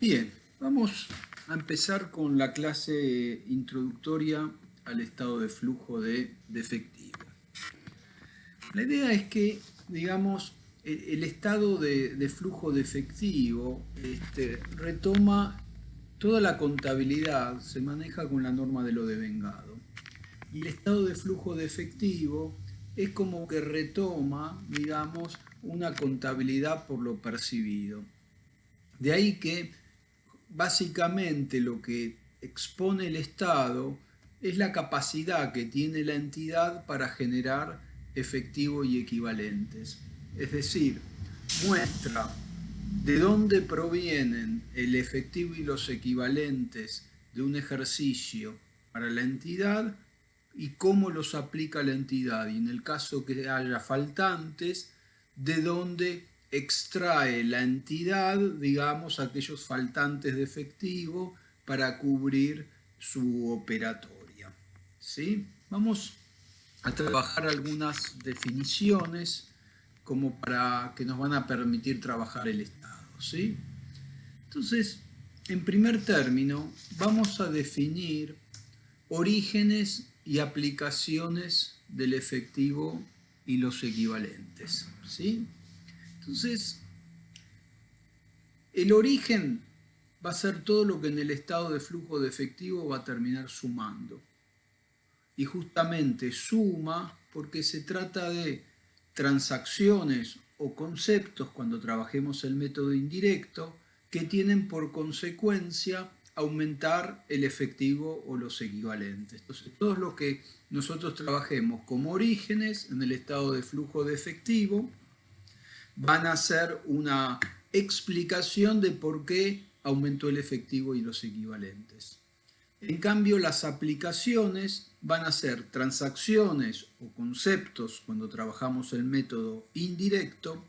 Bien, vamos a empezar con la clase introductoria al estado de flujo de efectivo. La idea es que, digamos, el estado de flujo de efectivo retoma toda la contabilidad, se maneja con la norma de lo devengado. Y el estado de flujo de efectivo es como que retoma, digamos, una contabilidad por lo percibido. De ahí que básicamente lo que expone el Estado es la capacidad que tiene la entidad para generar efectivo y equivalentes. Es decir, muestra de dónde provienen el efectivo y los equivalentes de un ejercicio para la entidad y cómo los aplica la entidad. Y en el caso que haya faltantes, de dónde extrae la entidad, digamos, aquellos faltantes de efectivo para cubrir su operatoria. ¿Sí? Vamos a trabajar algunas definiciones como para que nos van a permitir trabajar el estado. ¿Sí? Entonces, en primer término, vamos a definir orígenes y aplicaciones del efectivo y los equivalentes. ¿Sí? Entonces, el origen va a ser todo lo que en el estado de flujo de efectivo va a terminar sumando. Y justamente suma porque se trata de transacciones o conceptos, cuando trabajemos el método indirecto, que tienen por consecuencia aumentar el efectivo o los equivalentes. Entonces, todo lo que nosotros trabajemos como orígenes en el estado de flujo de efectivo van a ser una explicación de por qué aumentó el efectivo y los equivalentes. En cambio, las aplicaciones van a ser transacciones o conceptos, cuando trabajamos el método indirecto,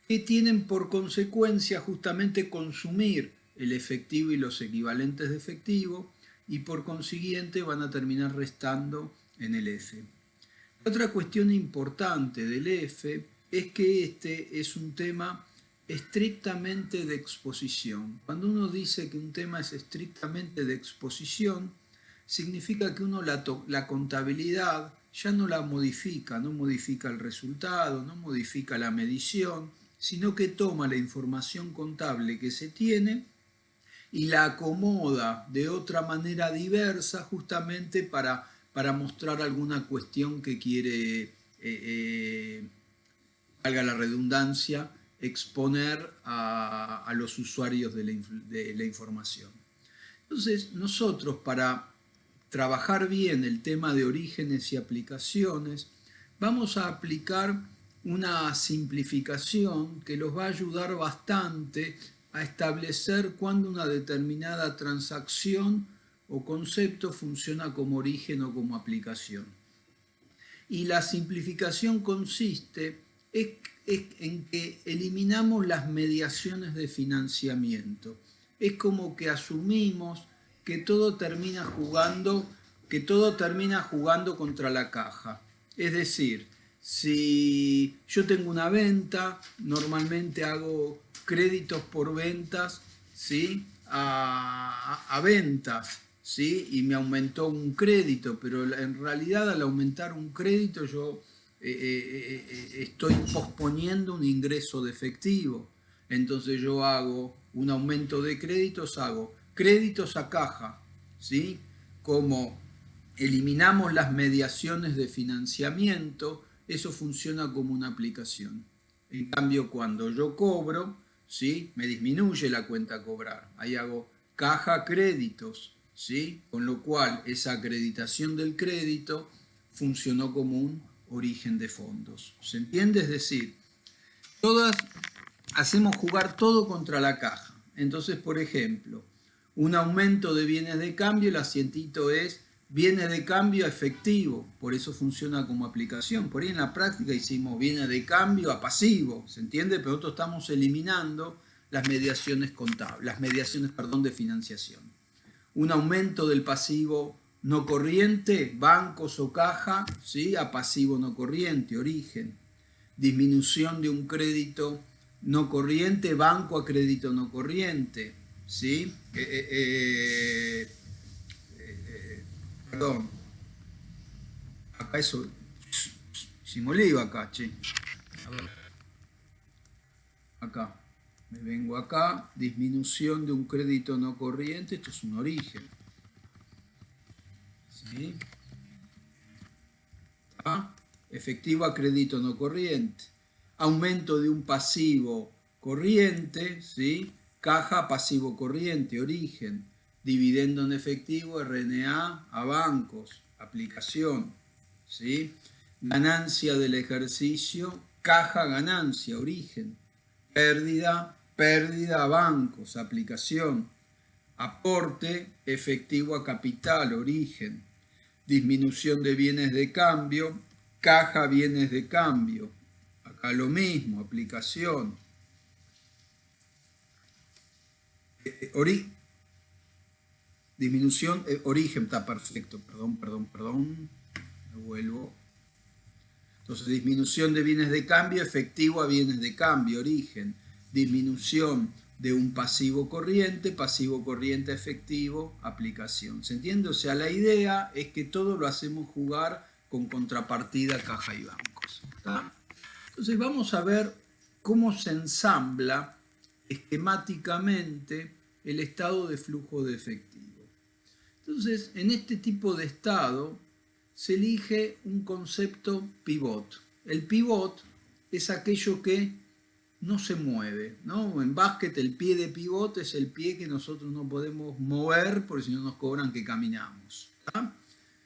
que tienen por consecuencia justamente consumir el efectivo y los equivalentes de efectivo y por consiguiente van a terminar restando en el F. Otra cuestión importante del F es que este es un tema estrictamente de exposición. Cuando uno dice que un tema es estrictamente de exposición, significa que uno la contabilidad ya no la modifica, no modifica el resultado, no modifica la medición, sino que toma la información contable que se tiene y la acomoda de otra manera diversa justamente para mostrar alguna cuestión que quiere, valga la redundancia, exponer a los usuarios de la información. Entonces, nosotros para trabajar bien el tema de orígenes y aplicaciones, vamos a aplicar una simplificación que los va a ayudar bastante a establecer cuándo una determinada transacción o concepto funciona como origen o como aplicación. Y la simplificación consiste en que eliminamos las mediaciones de financiamiento. Es como que asumimos que todo termina jugando contra la caja. Es decir, si yo tengo una venta, normalmente hago créditos por ventas, ¿sí? a ventas, ¿sí? Y me aumentó un crédito, pero en realidad al aumentar un crédito yo estoy posponiendo un ingreso de efectivo. Entonces yo hago un aumento de créditos, hago créditos a caja, ¿sí? Como eliminamos las mediaciones de financiamiento, eso funciona como una aplicación. En cambio, cuando yo cobro, ¿sí? Me disminuye la cuenta a cobrar. Ahí hago caja créditos, ¿sí? Con lo cual esa acreditación del crédito funcionó como un origen de fondos. ¿Se entiende? Es decir, todas hacemos jugar todo contra la caja. Entonces, por ejemplo, un aumento de bienes de cambio, el asientito es bienes de cambio a efectivo, por eso funciona como aplicación. Por ahí en la práctica hicimos bienes de cambio a pasivo, ¿se entiende? Pero nosotros estamos eliminando las mediaciones contables, de financiación. Un aumento del pasivo no corriente, bancos o caja, ¿sí? A pasivo no corriente, origen. Disminución de un crédito no corriente, banco a crédito no corriente. ¿sí? Perdón, acá eso, si me olvido acá, che. A ver. Acá, me vengo acá, disminución de un crédito no corriente, esto es un origen. ¿Sí? ¿Ah? Efectivo a crédito no corriente. Aumento de un pasivo corriente, ¿sí? Caja pasivo corriente, origen. Dividendo en efectivo, RNA a bancos, aplicación. ¿Sí? Ganancia del ejercicio, caja ganancia, origen. Pérdida, pérdida a bancos, aplicación. Aporte efectivo a capital, origen. Disminución de bienes de cambio, caja bienes de cambio. Acá lo mismo, aplicación. Disminución, origen, está perfecto, perdón, me vuelvo. Entonces, disminución de bienes de cambio, efectivo a bienes de cambio, origen. Disminución de un pasivo corriente efectivo, aplicación. ¿Se entiende? O sea, la idea es que todo lo hacemos jugar con contrapartida, caja y bancos. ¿Está? Entonces, vamos a ver cómo se ensambla esquemáticamente el estado de flujo de efectivo. Entonces, en este tipo de estado se elige un concepto pivot. El pivot es aquello que no se mueve, ¿no? En básquet el pie de pivot es el pie que nosotros no podemos mover porque si no nos cobran que caminamos. ¿Tá?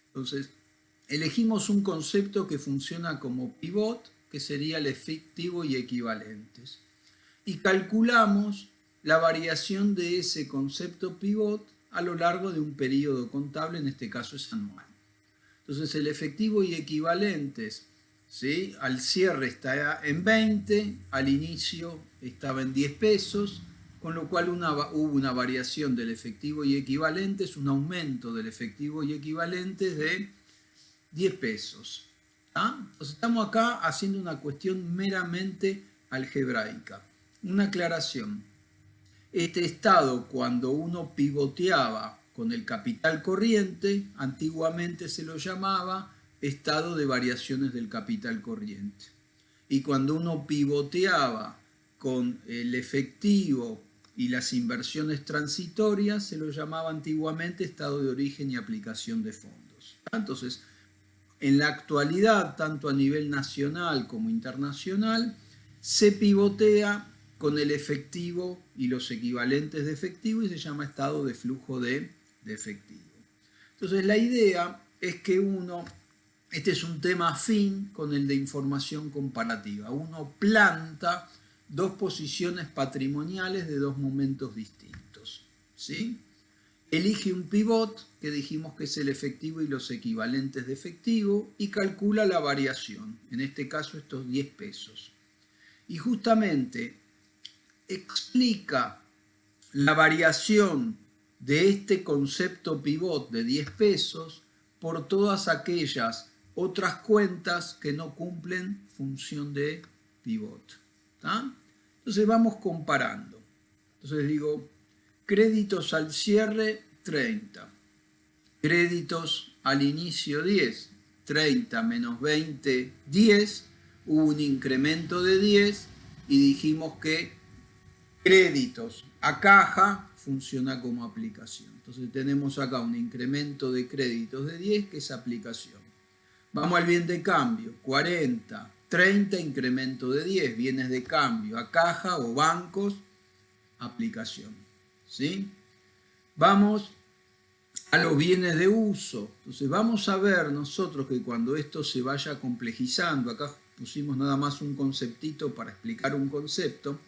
Entonces, elegimos un concepto que funciona como pivot, que sería el efectivo y equivalentes. Y calculamos la variación de ese concepto pivot a lo largo de un periodo contable, en este caso es anual. Entonces el efectivo y equivalentes, ¿sí? Al cierre está en 20, al inicio estaba en 10 pesos, con lo cual hubo una variación del efectivo y equivalentes, un aumento del efectivo y equivalentes de 10 pesos. ¿Ah? Entonces estamos acá haciendo una cuestión meramente algebraica. Una aclaración. Este estado, cuando uno pivoteaba con el capital corriente, antiguamente se lo llamaba estado de variaciones del capital corriente. Y cuando uno pivoteaba con el efectivo y las inversiones transitorias, se lo llamaba antiguamente estado de origen y aplicación de fondos. Entonces, en la actualidad, tanto a nivel nacional como internacional, se pivotea con el efectivo y los equivalentes de efectivo y se llama estado de flujo de efectivo. Entonces la idea es que este es un tema afín con el de información comparativa. Uno planta dos posiciones patrimoniales de dos momentos distintos. ¿Sí? Elige un pivot, que dijimos que es el efectivo y los equivalentes de efectivo, y calcula la variación, en este caso estos 10 pesos. Y justamente explica la variación de este concepto pivot de 10 pesos por todas aquellas otras cuentas que no cumplen función de pivot. ¿Tá? Entonces vamos comparando. Entonces digo, créditos al cierre 30, créditos al inicio 10, 30 menos 20, 10, hubo un incremento de 10 y dijimos que créditos a caja funciona como aplicación. Entonces tenemos acá un incremento de créditos de 10 que es aplicación. Vamos al bien de cambio, 40, 30 incremento de 10, bienes de cambio a caja o bancos, aplicación. ¿Sí? Vamos a los bienes de uso. Entonces vamos a ver nosotros que cuando esto se vaya complejizando, acá pusimos nada más un conceptito para explicar un concepto,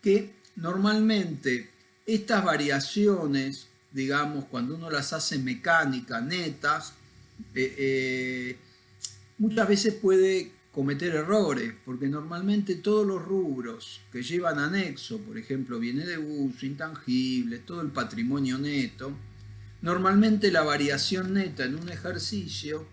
que normalmente estas variaciones, digamos, cuando uno las hace mecánicas, netas, muchas veces puede cometer errores, porque normalmente todos los rubros que llevan anexo, por ejemplo, bienes de uso, intangibles, todo el patrimonio neto, normalmente la variación neta en un ejercicio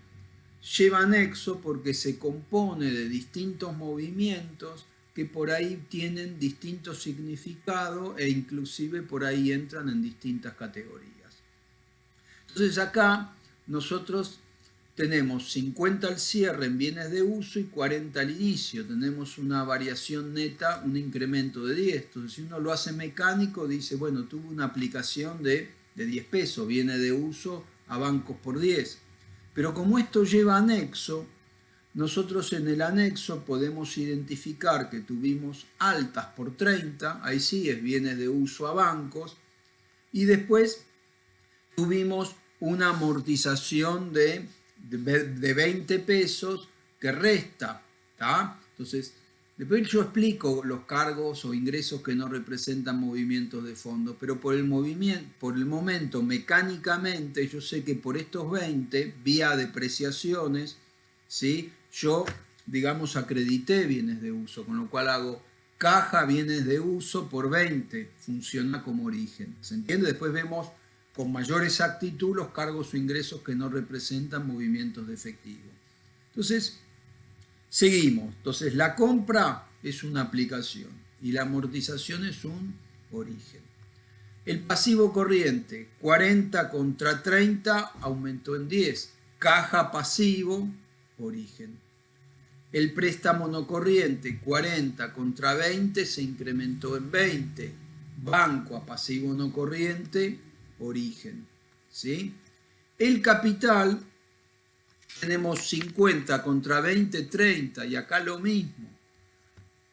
lleva anexo porque se compone de distintos movimientos que por ahí tienen distintos significados e inclusive por ahí entran en distintas categorías. Entonces acá nosotros tenemos 50 al cierre en bienes de uso y 40 al inicio. Tenemos una variación neta, un incremento de 10. Entonces si uno lo hace mecánico, dice, bueno, tuvo una aplicación de 10 pesos, viene de uso a bancos por 10. Pero como esto lleva anexo, nosotros en el anexo podemos identificar que tuvimos altas por 30, ahí sí es bienes de uso a bancos, y después tuvimos una amortización de 20 pesos que resta, ¿tá? Entonces, después yo explico los cargos o ingresos que no representan movimientos de fondos, pero por el momento, mecánicamente, yo sé que por estos 20, vía depreciaciones, ¿sí? Yo, digamos, acredité bienes de uso, con lo cual hago caja bienes de uso por 20, funciona como origen. ¿Se entiende? Después vemos con mayor exactitud los cargos o ingresos que no representan movimientos de efectivo. Entonces, seguimos. Entonces, la compra es una aplicación y la amortización es un origen. El pasivo corriente, 40 contra 30, aumentó en 10. Caja pasivo, origen. El préstamo no corriente, 40 contra 20, se incrementó en 20. Banco a pasivo no corriente, origen. ¿Sí? El capital, tenemos 50 contra 20, 30, y acá lo mismo.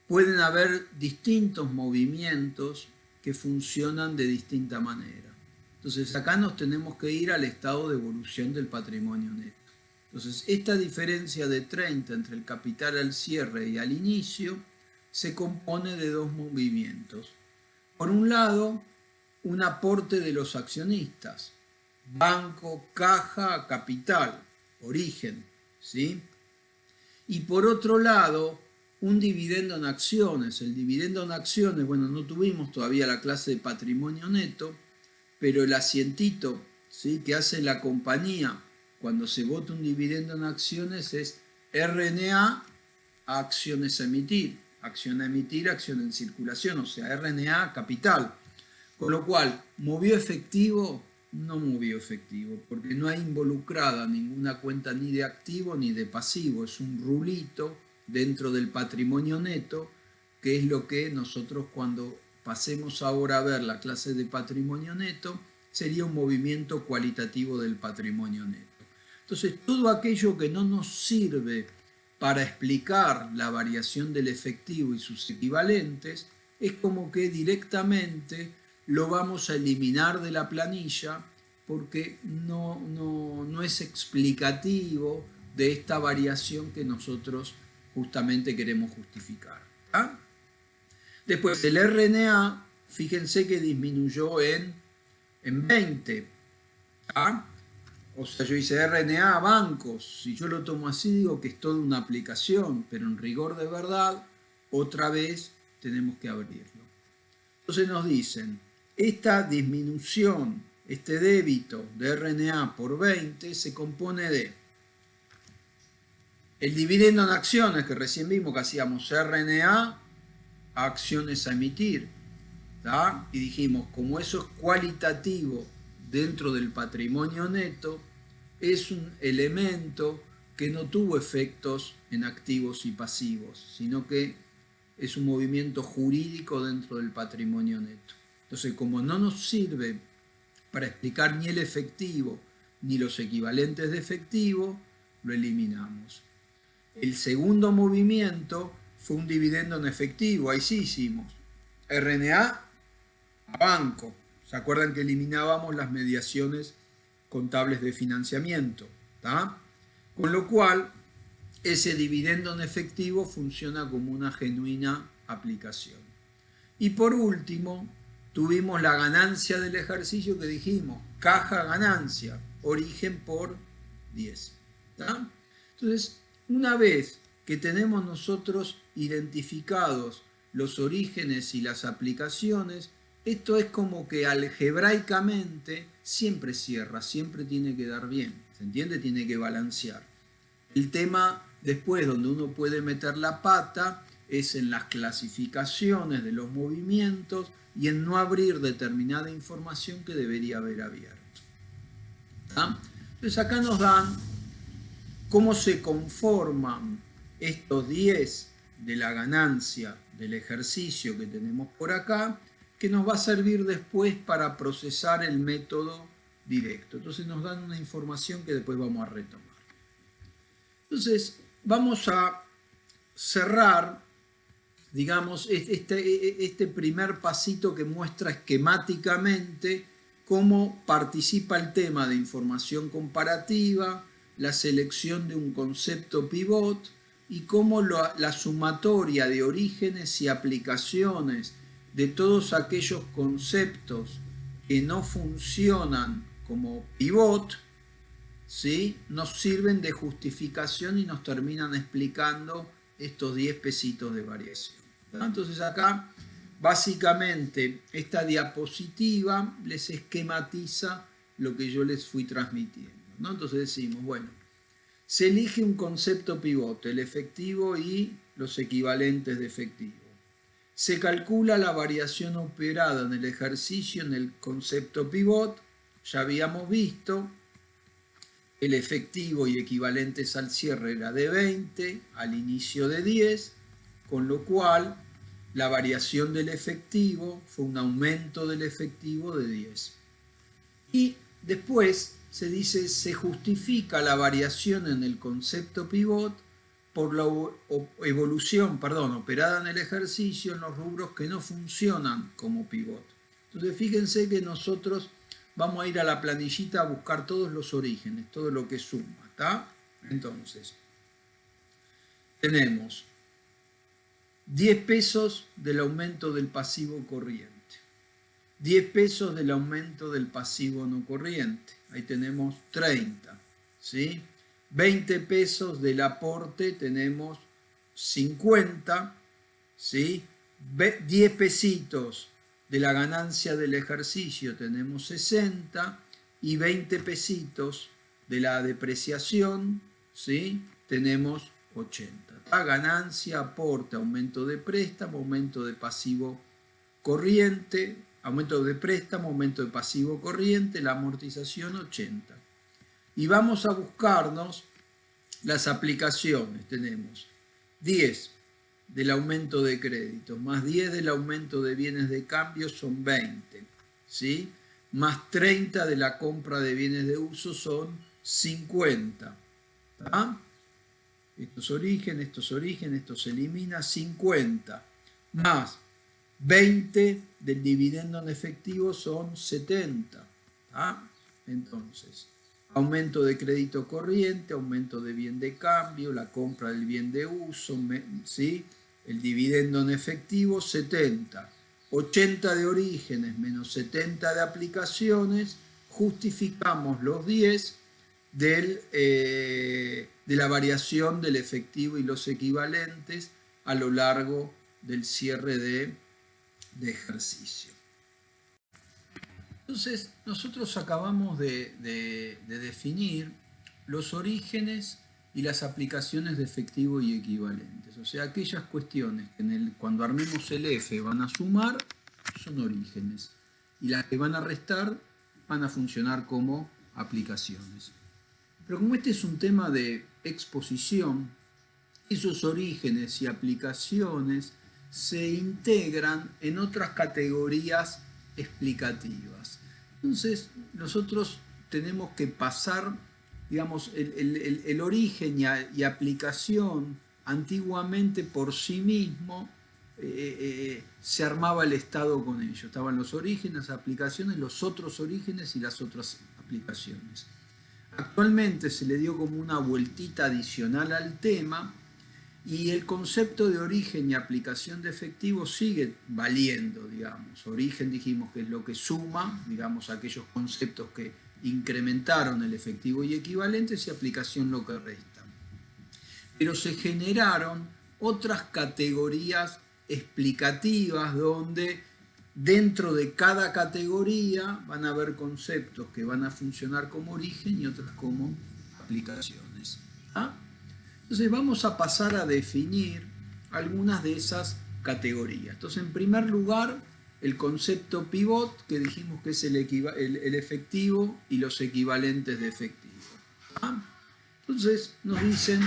Pueden haber distintos movimientos que funcionan de distinta manera. Entonces acá nos tenemos que ir al estado de evolución del patrimonio neto. Entonces esta diferencia de 30 entre el capital al cierre y al inicio se compone de dos movimientos. Por un lado, un aporte de los accionistas, banco, caja, capital, origen, ¿sí? Y por otro lado, un dividendo en acciones. El dividendo en acciones, bueno, no tuvimos todavía la clase de patrimonio neto, pero el asientito, ¿sí?, que hace la compañía cuando se vota un dividendo en acciones es RNA a acciones a emitir. Acción a emitir, acción en circulación, o sea, RNA capital. Con lo cual, ¿movió efectivo? No movió efectivo, porque no hay involucrada ninguna cuenta ni de activo ni de pasivo. Es un rulito dentro del patrimonio neto, que es lo que nosotros cuando pasemos ahora a ver la clase de patrimonio neto, sería un movimiento cualitativo del patrimonio neto. Entonces, todo aquello que no nos sirve para explicar la variación del efectivo y sus equivalentes, es como que directamente lo vamos a eliminar de la planilla porque no es explicativo de esta variación que nosotros justamente queremos justificar. ¿Ah? Después, el RNA, fíjense que disminuyó en 20. ¿Ah? O sea, yo hice RNA bancos. Si yo lo tomo así, digo que es toda una aplicación, pero en rigor de verdad, otra vez tenemos que abrirlo. Entonces nos dicen, esta disminución, este débito de RNA por 20 se compone de el dividendo en acciones, que recién vimos que hacíamos RNA a acciones a emitir, ¿tá? Y dijimos, como eso es cualitativo dentro del patrimonio neto, es un elemento que no tuvo efectos en activos y pasivos, sino que es un movimiento jurídico dentro del patrimonio neto. Entonces, como no nos sirve para explicar ni el efectivo ni los equivalentes de efectivo, lo eliminamos. El segundo movimiento fue un dividendo en efectivo. Ahí sí hicimos RNA a banco. ¿Se acuerdan que eliminábamos las mediaciones contables de financiamiento? ¿Tá? Con lo cual, ese dividendo en efectivo funciona como una genuina aplicación. Y por último, tuvimos la ganancia del ejercicio que dijimos, caja ganancia, origen por 10. ¿Tá? Entonces, una vez que tenemos nosotros identificados los orígenes y las aplicaciones, esto es como que algebraicamente siempre cierra, siempre tiene que dar bien, ¿se entiende? Tiene que balancear. El tema después donde uno puede meter la pata es en las clasificaciones de los movimientos y en no abrir determinada información que debería haber abierto. ¿Ah? Entonces acá nos dan cómo se conforman estos 10 de la ganancia del ejercicio que tenemos por acá, que nos va a servir después para procesar el método directo. Entonces nos dan una información que después vamos a retomar. Entonces vamos a cerrar, digamos, este primer pasito que muestra esquemáticamente cómo participa el tema de información comparativa, la selección de un concepto pivot y cómo la sumatoria de orígenes y aplicaciones de todos aquellos conceptos que no funcionan como pivot, ¿sí?, nos sirven de justificación y nos terminan explicando estos 10 pesitos de variación. Entonces acá básicamente esta diapositiva les esquematiza lo que yo les fui transmitiendo, ¿no? Entonces decimos, bueno, se elige un concepto pivote, el efectivo y los equivalentes de efectivo. Se calcula la variación operada en el ejercicio en el concepto pivot. Ya habíamos visto, el efectivo y equivalentes al cierre era de 20, al inicio de 10, con lo cual la variación del efectivo fue un aumento del efectivo de 10. Y después se dice, se justifica la variación en el concepto pivot por la evolución, operada en el ejercicio en los rubros que no funcionan como pivot. Entonces fíjense que nosotros vamos a ir a la planillita a buscar todos los orígenes, todo lo que suma, ¿está? Entonces, tenemos 10 pesos del aumento del pasivo corriente, 10 pesos del aumento del pasivo no corriente, ahí tenemos 30, ¿sí? 20 pesos del aporte tenemos 50, ¿sí? 10 pesitos de la ganancia del ejercicio tenemos 60 y 20 pesitos de la depreciación, ¿sí?, tenemos 80. La ganancia, aporte, aumento de préstamo, aumento de pasivo corriente, aumento de préstamo, aumento de pasivo corriente, la amortización 80. Y vamos a buscarnos las aplicaciones. Tenemos 10 del aumento de créditos, más 10 del aumento de bienes de cambio son 20, ¿sí? Más 30 de la compra de bienes de uso son 50. ¿Tá? Estos orígenes, esto se elimina, 50. Más 20 del dividendo en efectivo son 70. ¿Tá? Entonces, aumento de crédito corriente, aumento de bien de cambio, la compra del bien de uso, ¿sí?, el dividendo en efectivo, 70. 80 de orígenes menos 70 de aplicaciones, justificamos los 10 de la variación del efectivo y los equivalentes a lo largo del cierre de ejercicio. Entonces, nosotros acabamos de definir los orígenes y las aplicaciones de efectivo y equivalentes. O sea, aquellas cuestiones que cuando armemos el F van a sumar son orígenes y las que van a restar van a funcionar como aplicaciones. Pero como este es un tema de exposición, esos orígenes y aplicaciones se integran en otras categorías explicativas. Entonces, nosotros tenemos que pasar, digamos, el origen y aplicación antiguamente por sí mismo se armaba el estado con ello. Estaban los orígenes, aplicaciones, los otros orígenes y las otras aplicaciones. Actualmente se le dio como una vueltita adicional al tema y el concepto de origen y aplicación de efectivo sigue valiendo, digamos. Origen dijimos que es lo que suma, digamos, aquellos conceptos que incrementaron el efectivo y equivalentes, y aplicación lo que resta. Pero se generaron otras categorías explicativas donde dentro de cada categoría van a haber conceptos que van a funcionar como origen y otras como aplicaciones. ¿Ah? Entonces vamos a pasar a definir algunas de esas categorías. Entonces, en primer lugar, el concepto pivot, que dijimos que es el efectivo y los equivalentes de efectivo. ¿Ah? Entonces, nos dicen,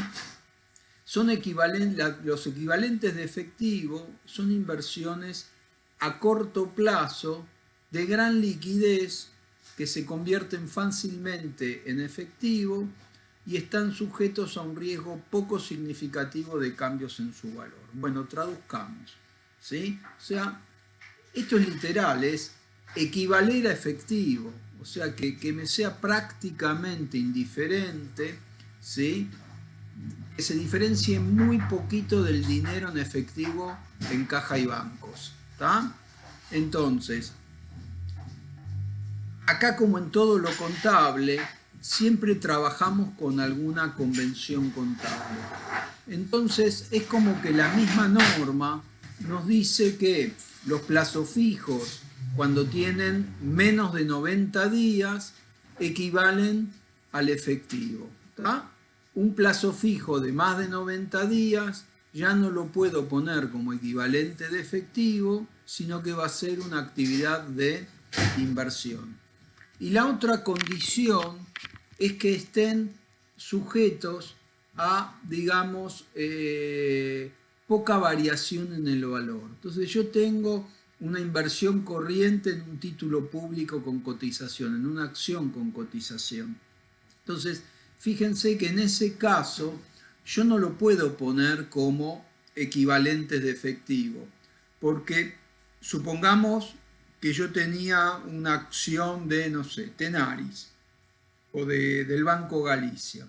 los equivalentes de efectivo son inversiones a corto plazo de gran liquidez que se convierten fácilmente en efectivo y están sujetos a un riesgo poco significativo de cambios en su valor. Bueno, traduzcamos, ¿sí? O sea, esto es literal, es equivaler a efectivo, o sea, que me sea prácticamente indiferente, ¿sí? Que se diferencie muy poquito del dinero en efectivo en caja y bancos, ¿tá? Entonces, acá como en todo lo contable, siempre trabajamos con alguna convención contable. Entonces, es como que la misma norma nos dice que los plazos fijos, cuando tienen menos de 90 días, equivalen al efectivo, ¿tá? Un plazo fijo de más de 90 días ya no lo puedo poner como equivalente de efectivo, sino que va a ser una actividad de inversión. Y la otra condición es que estén sujetos a, digamos, poca variación en el valor. Entonces yo tengo una inversión corriente en un título público con cotización, en una acción con cotización. Entonces, fíjense que en ese caso yo no lo puedo poner como equivalentes de efectivo, porque supongamos que yo tenía una acción de, no sé, Tenaris o del Banco Galicia.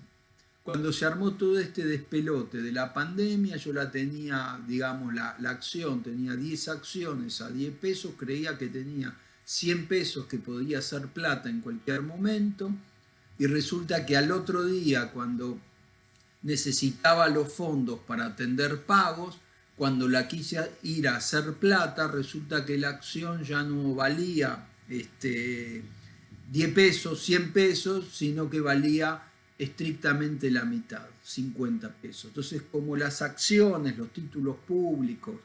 Cuando se armó todo este despelote de la pandemia, yo la tenía, digamos, la acción, tenía 10 acciones a 10 pesos, creía que tenía 100 pesos que podía ser plata en cualquier momento, y resulta que al otro día, cuando necesitaba los fondos para atender pagos, cuando la quise ir a hacer plata, resulta que la acción ya no valía 10 pesos, 100 pesos, sino que valía estrictamente la mitad, 50 pesos. Entonces, como las acciones, los títulos públicos,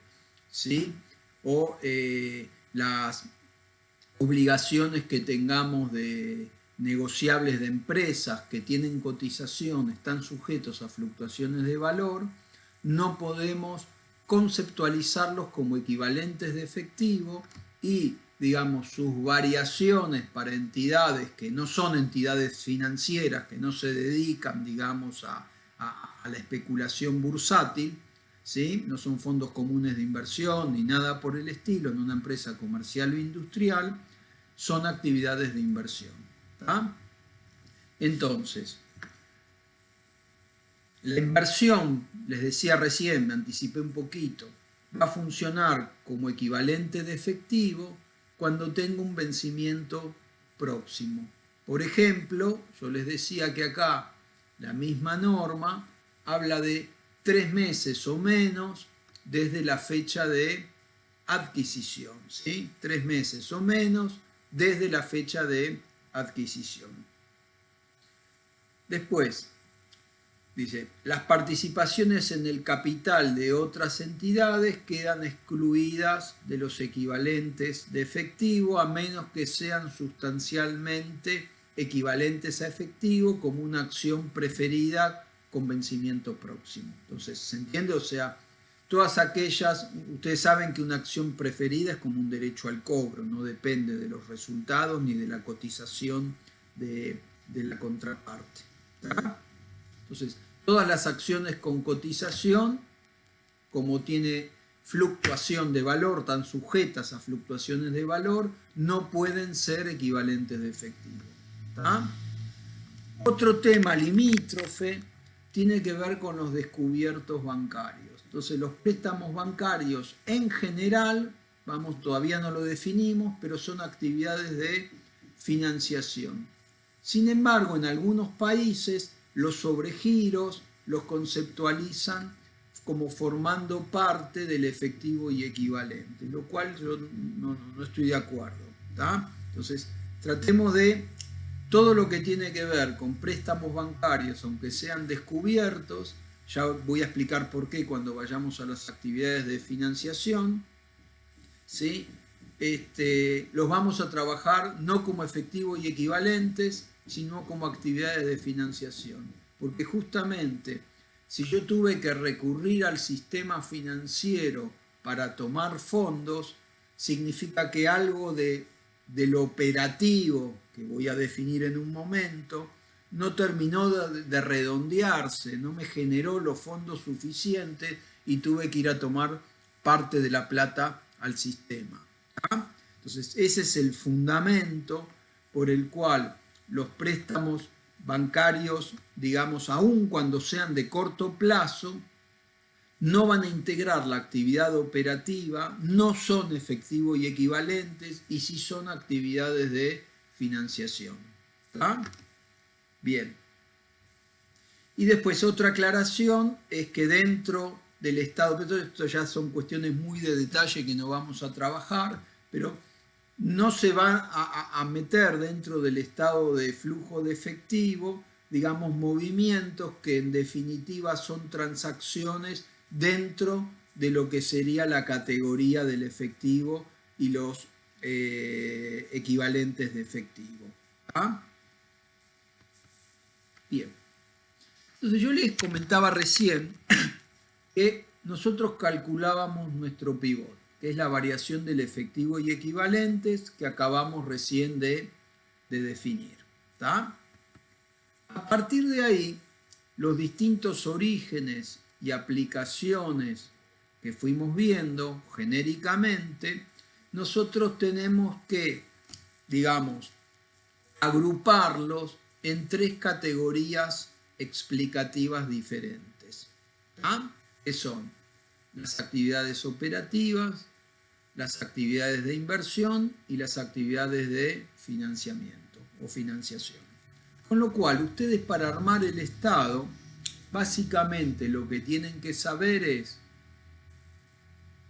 ¿sí? O las obligaciones que tengamos de negociables de empresas que tienen cotización, están sujetos a fluctuaciones de valor, no podemos conceptualizarlos como equivalentes de efectivo y, digamos, sus variaciones para entidades que no son entidades financieras, que no se dedican, digamos, a la especulación bursátil, ¿sí? No son fondos comunes de inversión ni nada por el estilo, en una empresa comercial o industrial, son actividades de inversión. ¿Tá? Entonces, la inversión, les decía recién, me anticipé un poquito, va a funcionar como equivalente de efectivo cuando tenga un vencimiento próximo. Por ejemplo, yo les decía que acá la misma norma habla de 3 meses o menos desde la fecha de adquisición, ¿sí? 3 meses o menos desde la fecha de adquisición. Después, dice, las participaciones en el capital de otras entidades quedan excluidas de los equivalentes de efectivo a menos que sean sustancialmente equivalentes a efectivo como una acción preferida con vencimiento próximo. Entonces, ¿se entiende? O sea, todas aquellas, ustedes saben que una acción preferida es como un derecho al cobro, no depende de los resultados ni de la cotización de la contraparte. ¿Tá? Entonces, todas las acciones con cotización, como tiene fluctuación de valor, están sujetas a fluctuaciones de valor, no pueden ser equivalentes de efectivo. ¿Tá? Otro tema limítrofe tiene que ver con los descubiertos bancarios. Entonces, los préstamos bancarios en general, todavía no lo definimos, pero son actividades de financiación. Sin embargo, en algunos países, los sobregiros los conceptualizan como formando parte del efectivo y equivalente, lo cual yo no estoy de acuerdo. ¿Tá? Entonces, tratemos de todo lo que tiene que ver con préstamos bancarios, aunque sean descubiertos, Ya voy a explicar por qué cuando vayamos a las actividades de financiación, ¿sí? Los vamos a trabajar no como efectivo y equivalentes, sino como actividades de financiación. Porque justamente si yo tuve que recurrir al sistema financiero para tomar fondos, significa que algo de lo operativo, que voy a definir en un momento, no terminó de redondearse, no me generó los fondos suficientes y tuve que ir a tomar parte de la plata al sistema. Entonces, ese es el fundamento por el cual los préstamos bancarios, digamos, aun cuando sean de corto plazo, no van a integrar la actividad operativa, no son efectivos y equivalentes y sí son actividades de financiación. ¿Está? Bien. Y después otra aclaración es que dentro del Estado, esto ya son cuestiones muy de detalle que no vamos a trabajar, pero no se va a meter dentro del estado de flujo de efectivo, digamos, movimientos que en definitiva son transacciones dentro de lo que sería la categoría del efectivo y los equivalentes de efectivo. ¿Ah? Bien. Entonces yo les comentaba recién que nosotros calculábamos nuestro pivot, que es la variación del efectivo y equivalentes que acabamos recién de definir. ¿Tá? A partir de ahí, los distintos orígenes y aplicaciones que fuimos viendo genéricamente, nosotros tenemos que, digamos, agruparlos en tres categorías explicativas diferentes. ¿Tá? Que son las actividades operativas, las actividades de inversión y las actividades de financiamiento o financiación. Con lo cual, ustedes para armar el estado, básicamente lo que tienen que saber es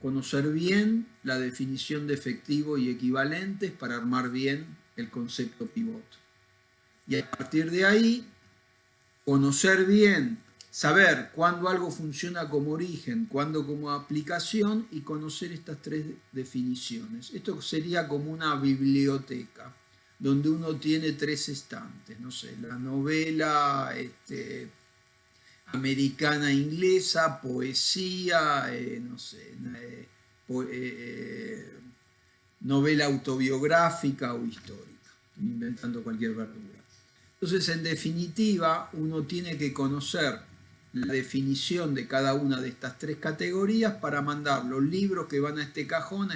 conocer bien la definición de efectivo y equivalentes para armar bien el concepto pivot. Y a partir de ahí, conocer bien, saber cuándo algo funciona como origen, cuándo como aplicación y conocer estas tres definiciones. Esto sería como una biblioteca donde uno tiene tres estantes, no sé, la novela americana inglesa, poesía, no sé, novela autobiográfica o histórica, estoy inventando cualquier verdura. Entonces, en definitiva, uno tiene que conocer la definición de cada una de estas tres categorías para mandar los libros que van a este cajón,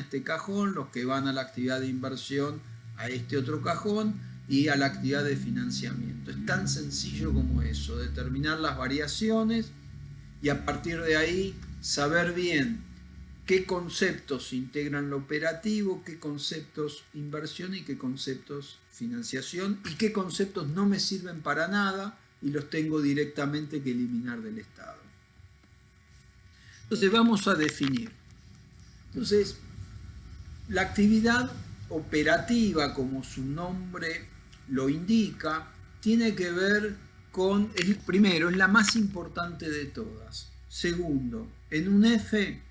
los que van a la actividad de inversión, a este otro cajón, y a la actividad de financiamiento. Es tan sencillo como eso, determinar las variaciones y a partir de ahí saber bien qué conceptos integran lo operativo, qué conceptos inversión y qué conceptos financiación y qué conceptos no me sirven para nada y los tengo directamente que eliminar del estado. Entonces vamos a definir. Entonces, la actividad operativa, como su nombre lo indica, tiene que ver con, primero, es la más importante de todas. Segundo, en un F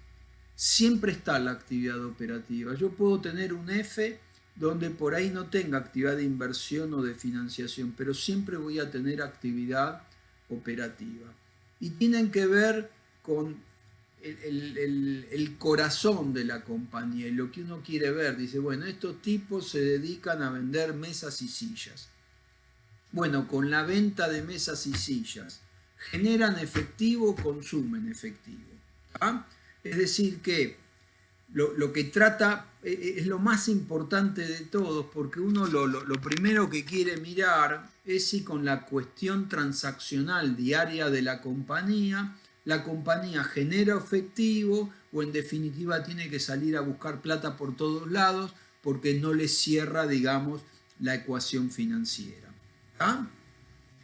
siempre está la actividad operativa. Yo puedo tener un F donde por ahí no tenga actividad de inversión o de financiación, pero siempre voy a tener actividad operativa. Y tienen que ver con el corazón de la compañía y lo que uno quiere ver. Dice, bueno, estos tipos se dedican a vender mesas y sillas. Bueno, con la venta de mesas y sillas, ¿generan efectivo o consumen efectivo? ¿Ah? Es decir que lo que trata es lo más importante de todos, porque uno lo primero que quiere mirar es si con la cuestión transaccional diaria de la compañía genera efectivo o en definitiva tiene que salir a buscar plata por todos lados porque no le cierra, digamos, la ecuación financiera. ¿Ah?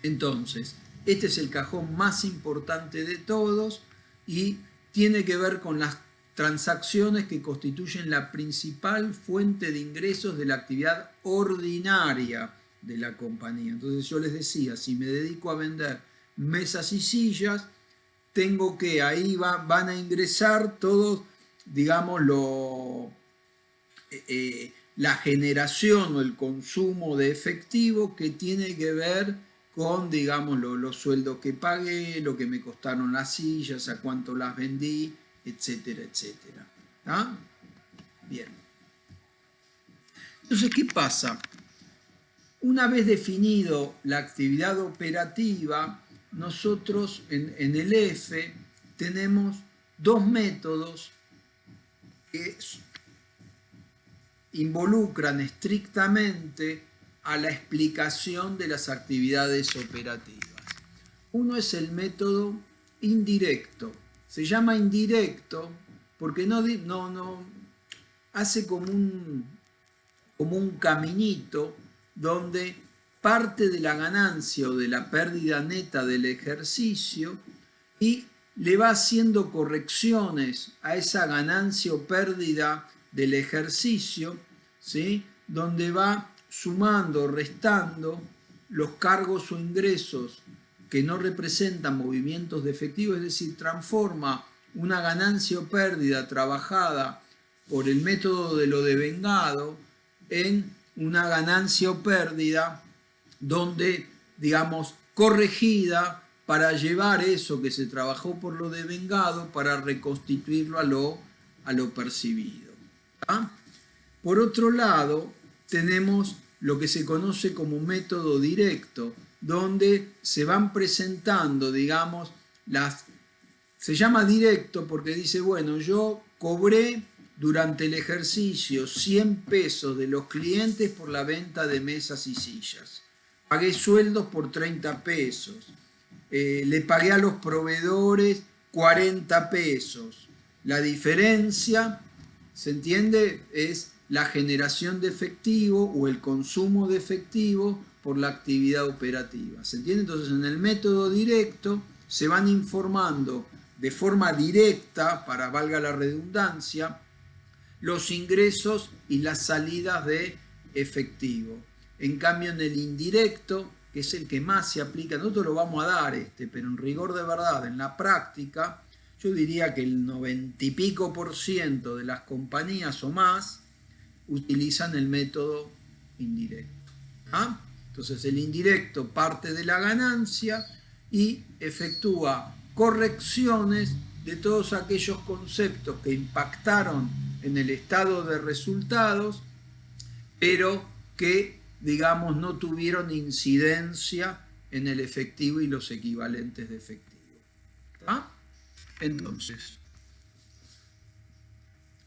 Entonces, este es el cajón más importante de todos y tiene que ver con las transacciones que constituyen la principal fuente de ingresos de la actividad ordinaria de la compañía. Entonces yo les decía, si me dedico a vender mesas y sillas, tengo que, ahí van a ingresar todos, digamos, la generación o el consumo de efectivo que tiene que ver con, digamos, los sueldos que pagué, lo que me costaron las sillas, a cuánto las vendí, etcétera, etcétera. ¿Ah? Bien. Entonces, ¿qué pasa? Una vez definido la actividad operativa, nosotros en el F tenemos dos métodos que involucran estrictamente a la explicación de las actividades operativas. Uno es el método indirecto. Se llama indirecto porque no hace como un caminito donde parte de la ganancia o de la pérdida neta del ejercicio y le va haciendo correcciones a esa ganancia o pérdida del ejercicio, ¿sí? Donde va sumando, restando los cargos o ingresos que no representan movimientos de efectivo, es decir, transforma una ganancia o pérdida trabajada por el método de lo devengado en una ganancia o pérdida donde, digamos, corregida para llevar eso que se trabajó por lo devengado para reconstituirlo a lo percibido. ¿Ah? Por otro lado, tenemos lo que se conoce como método directo, donde se van presentando, digamos, se llama directo porque dice, bueno, yo cobré durante el ejercicio 100 pesos de los clientes por la venta de mesas y sillas. Pagué sueldos por 30 pesos. Le pagué a los proveedores 40 pesos. La diferencia, ¿se entiende? Es la generación de efectivo o el consumo de efectivo por la actividad operativa. ¿Se entiende? Entonces, en el método directo se van informando de forma directa, para valga la redundancia, los ingresos y las salidas de efectivo. En cambio, en el indirecto, que es el que más se aplica, nosotros lo vamos a dar, pero en rigor de verdad, en la práctica, yo diría que el 90 y pico % de las compañías o más utilizan el método indirecto. ¿Ah? Entonces el indirecto parte de la ganancia y efectúa correcciones de todos aquellos conceptos que impactaron en el estado de resultados, pero que, digamos, no tuvieron incidencia en el efectivo y los equivalentes de efectivo. ¿Ah? Entonces,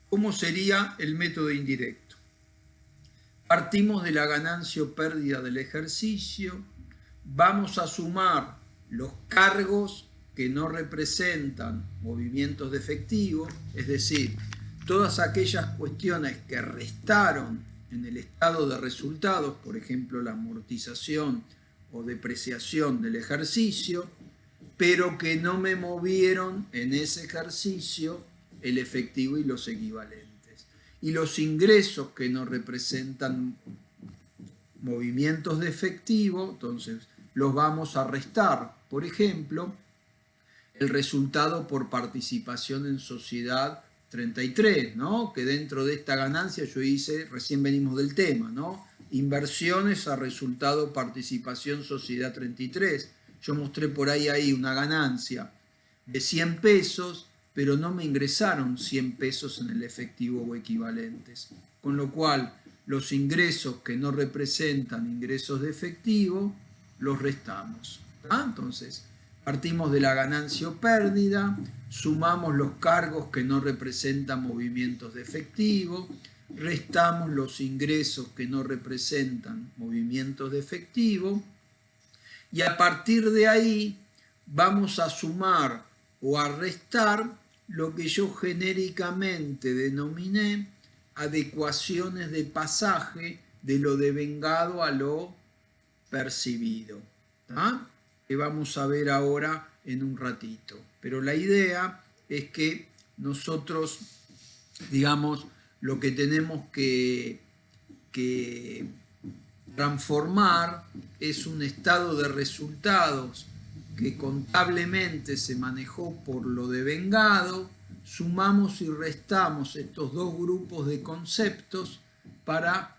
¿cómo sería el método indirecto? Partimos de la ganancia o pérdida del ejercicio, vamos a sumar los cargos que no representan movimientos de efectivo, es decir, todas aquellas cuestiones que restaron en el estado de resultados, por ejemplo, la amortización o depreciación del ejercicio, pero que no me movieron en ese ejercicio el efectivo y los equivalentes. Y los ingresos que no representan movimientos de efectivo, entonces los vamos a restar. Por ejemplo, el resultado por participación en sociedad 33, ¿no? Que dentro de esta ganancia yo hice, recién venimos del tema, ¿no? Inversiones a resultado participación sociedad 33. Yo mostré por ahí una ganancia de 100 pesos, pero no me ingresaron 100 pesos en el efectivo o equivalentes. Con lo cual, los ingresos que no representan ingresos de efectivo, los restamos. ¿Ah? Entonces, partimos de la ganancia o pérdida, sumamos los cargos que no representan movimientos de efectivo, restamos los ingresos que no representan movimientos de efectivo, y a partir de ahí vamos a sumar o a restar lo que yo genéricamente denominé adecuaciones de pasaje de lo devengado a lo percibido, ¿tá? Que vamos a ver ahora en un ratito. Pero la idea es que nosotros, digamos, lo que tenemos que transformar es un estado de resultados que contablemente se manejó por lo devengado, sumamos y restamos estos dos grupos de conceptos para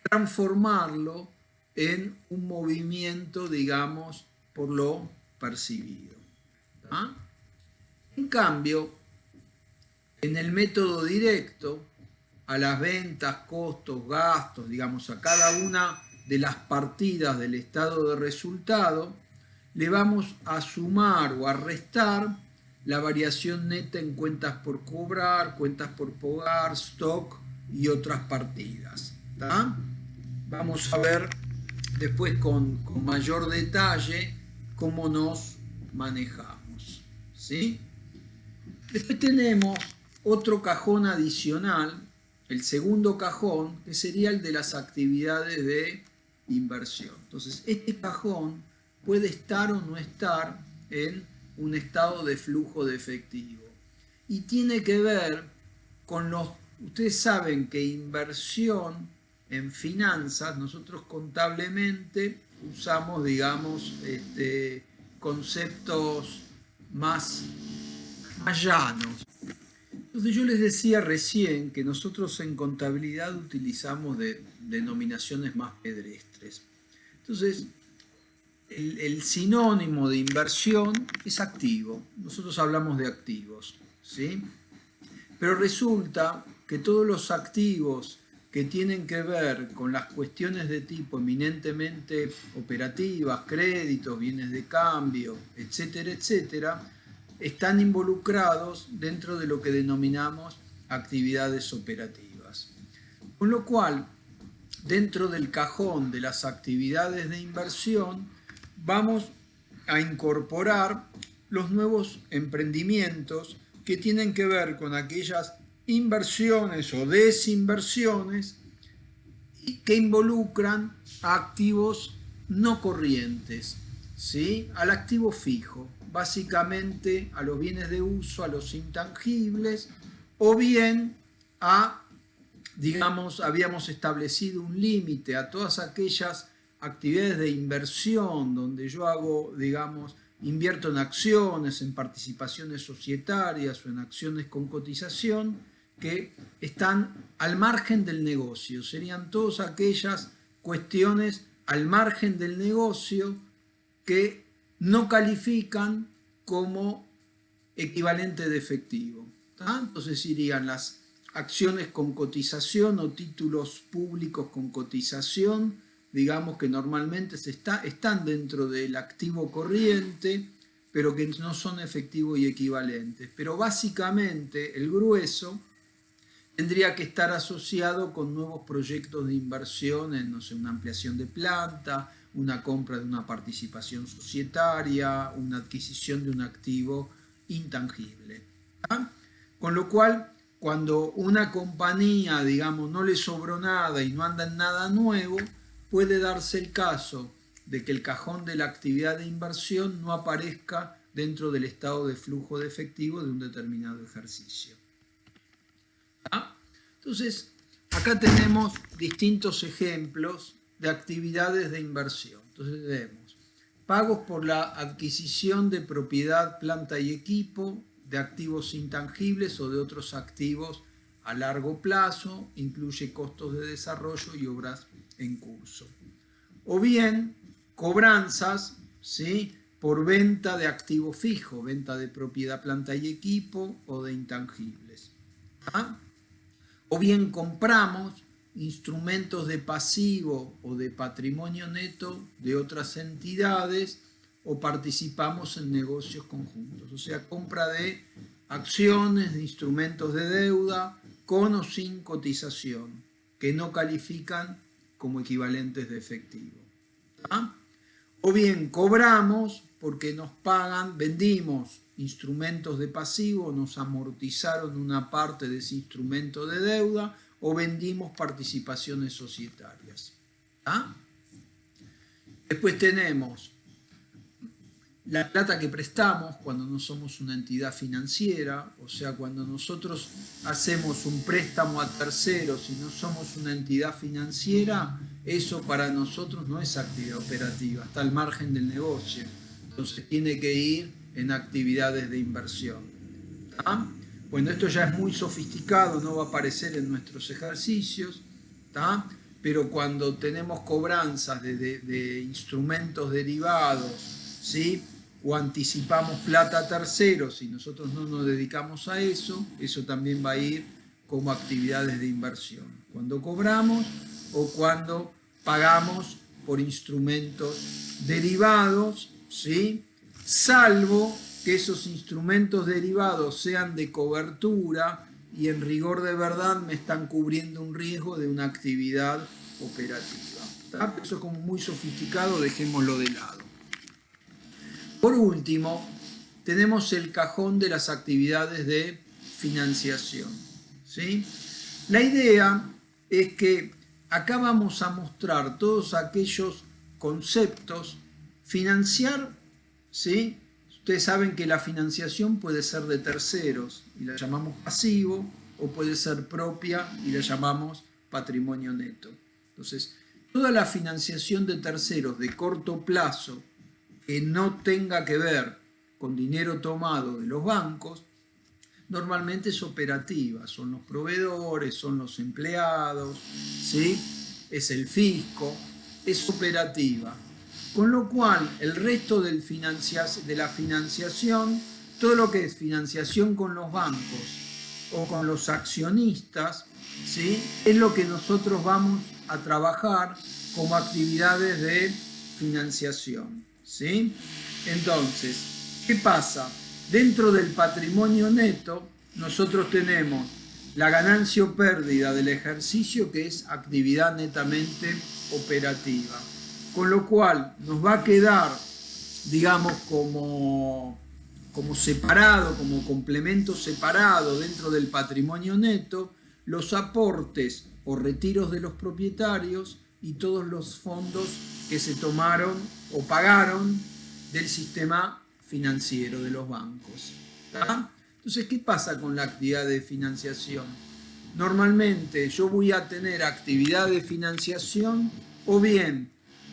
transformarlo en un movimiento, digamos, por lo percibido. ¿Ah? En cambio, en el método directo, a las ventas, costos, gastos, digamos, a cada una de las partidas del estado de resultado, le vamos a sumar o a restar la variación neta en cuentas por cobrar, cuentas por pagar, stock y otras partidas. ¿Tá? Vamos a ver después con mayor detalle cómo nos manejamos. ¿Sí? Después tenemos otro cajón adicional, el segundo cajón, que sería el de las actividades de inversión. Entonces, este cajón puede estar o no estar en un estado de flujo de efectivo. Y tiene que ver con los... Ustedes saben que inversión en finanzas, nosotros contablemente usamos, digamos, conceptos más llanos. Entonces yo les decía recién que nosotros en contabilidad utilizamos denominaciones más pedestres. Entonces, el sinónimo de inversión es activo. Nosotros hablamos de activos, ¿sí? Pero resulta que todos los activos que tienen que ver con las cuestiones de tipo eminentemente operativas, créditos, bienes de cambio, etcétera, etcétera, están involucrados dentro de lo que denominamos actividades operativas. Con lo cual, dentro del cajón de las actividades de inversión, vamos a incorporar los nuevos emprendimientos que tienen que ver con aquellas inversiones o desinversiones que involucran a activos no corrientes, ¿sí? Al activo fijo, básicamente a los bienes de uso, a los intangibles, o bien a, digamos, habíamos establecido un límite a todas aquellas actividades de inversión donde yo hago, digamos, invierto en acciones, en participaciones societarias o en acciones con cotización que están al margen del negocio. Serían todas aquellas cuestiones al margen del negocio que no califican como equivalente de efectivo. ¿Tá? Entonces irían las acciones con cotización o títulos públicos con cotización, digamos que normalmente están dentro del activo corriente, pero que no son efectivos y equivalentes. Pero básicamente el grueso tendría que estar asociado con nuevos proyectos de inversión en, no sé, una ampliación de planta, una compra de una participación societaria, una adquisición de un activo intangible. ¿Ah? Con lo cual, cuando una compañía, digamos, no le sobró nada y no anda en nada nuevo, puede darse el caso de que el cajón de la actividad de inversión no aparezca dentro del estado de flujo de efectivo de un determinado ejercicio. ¿Ah? Entonces, acá tenemos distintos ejemplos de actividades de inversión. Entonces vemos pagos por la adquisición de propiedad, planta y equipo, de activos intangibles o de otros activos a largo plazo, incluye costos de desarrollo y obras en curso. O bien cobranzas, ¿sí?, por venta de activo fijo, venta de propiedad, planta y equipo o de intangibles. ¿Ah? O bien compramos instrumentos de pasivo o de patrimonio neto de otras entidades o participamos en negocios conjuntos, o sea, compra de acciones, de instrumentos de deuda con o sin cotización que no califican como equivalentes de efectivo. ¿Ah? O bien cobramos porque nos pagan, vendimos instrumentos de pasivo, nos amortizaron una parte de ese instrumento de deuda o vendimos participaciones societarias. ¿Ah? Después tenemos la plata que prestamos cuando no somos una entidad financiera, o sea, cuando nosotros hacemos un préstamo a terceros y no somos una entidad financiera, eso para nosotros no es actividad operativa, está al margen del negocio. entonces tiene que ir en actividades de inversión. ¿Tá? Bueno, esto ya es muy sofisticado, no va a aparecer en nuestros ejercicios, ¿tá? Pero cuando tenemos cobranzas de instrumentos derivados, ¿sí? O anticipamos plata a terceros y nosotros no nos dedicamos a eso, eso también va a ir como actividades de inversión. Cuando cobramos o cuando pagamos por instrumentos derivados, ¿sí? Salvo que esos instrumentos derivados sean de cobertura y en rigor de verdad me están cubriendo un riesgo de una actividad operativa. ¿Tá? Eso es como muy sofisticado, dejémoslo de lado. Por último, tenemos el cajón de las actividades de financiación, ¿sí? La idea es que acá vamos a mostrar todos aquellos conceptos. Financiar, ¿sí? Ustedes saben que la financiación puede ser de terceros y la llamamos pasivo, o puede ser propia y la llamamos patrimonio neto. Entonces, toda la financiación de terceros de corto plazo que no tenga que ver con dinero tomado de los bancos, normalmente es operativa, son los proveedores, son los empleados, ¿sí? Es el fisco, es operativa. Con lo cual, el resto de la financiación, todo lo que es financiación con los bancos o con los accionistas, ¿sí? Es lo que nosotros vamos a trabajar como actividades de financiación, ¿sí? Entonces, ¿qué pasa? Dentro del patrimonio neto, nosotros tenemos la ganancia o pérdida del ejercicio, que es actividad netamente operativa. Con lo cual nos va a quedar, digamos, como separado, como complemento separado dentro del patrimonio neto, los aportes o retiros de los propietarios y todos los fondos que se tomaron o pagaron del sistema financiero de los bancos. ¿Tá? Entonces, ¿qué pasa con la actividad de financiación? Normalmente yo voy a tener actividad de financiación o bien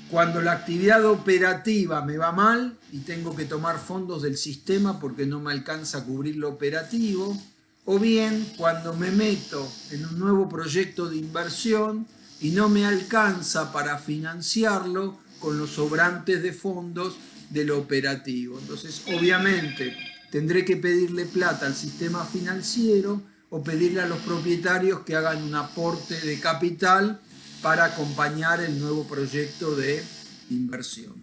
cuando la actividad operativa me va mal y tengo que tomar fondos del sistema porque no me alcanza a cubrir lo operativo, o bien cuando me meto en un nuevo proyecto de inversión y no me alcanza para financiarlo con los sobrantes de fondos de lo operativo. Entonces, obviamente, tendré que pedirle plata al sistema financiero o pedirle a los propietarios que hagan un aporte de capital para acompañar el nuevo proyecto de inversión.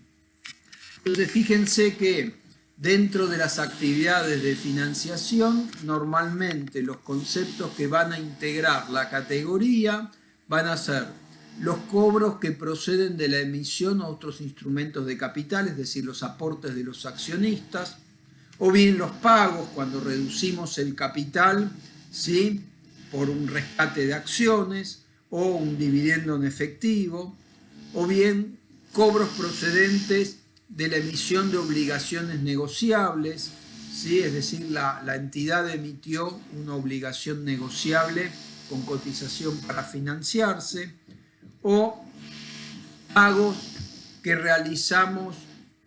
Entonces, fíjense que dentro de las actividades de financiación, normalmente los conceptos que van a integrar la categoría van a ser los cobros que proceden de la emisión a otros instrumentos de capital, es decir, los aportes de los accionistas, o bien los pagos cuando reducimos el capital, ¿sí? Por un rescate de acciones o un dividendo en efectivo, o bien cobros procedentes de la emisión de obligaciones negociables, ¿sí? Es decir, la entidad emitió una obligación negociable con cotización para financiarse, o pagos que realizamos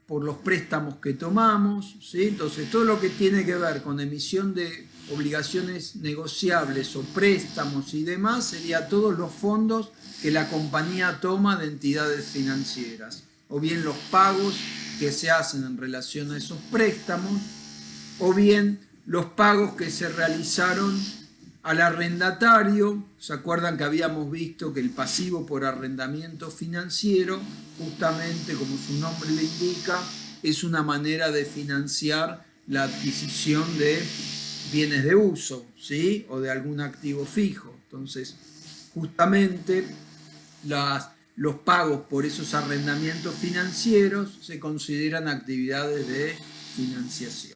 por los préstamos que tomamos, ¿sí? Entonces, todo lo que tiene que ver con emisión de obligaciones negociables o préstamos y demás, sería todos los fondos que la compañía toma de entidades financieras, o bien los pagos que se hacen en relación a esos préstamos, o bien los pagos que se realizaron al arrendatario. ¿Se acuerdan que habíamos visto que el pasivo por arrendamiento financiero, justamente como su nombre le indica, es una manera de financiar la adquisición de bienes de uso, ¿sí? O de algún activo fijo? Entonces, justamente los pagos por esos arrendamientos financieros se consideran actividades de financiación.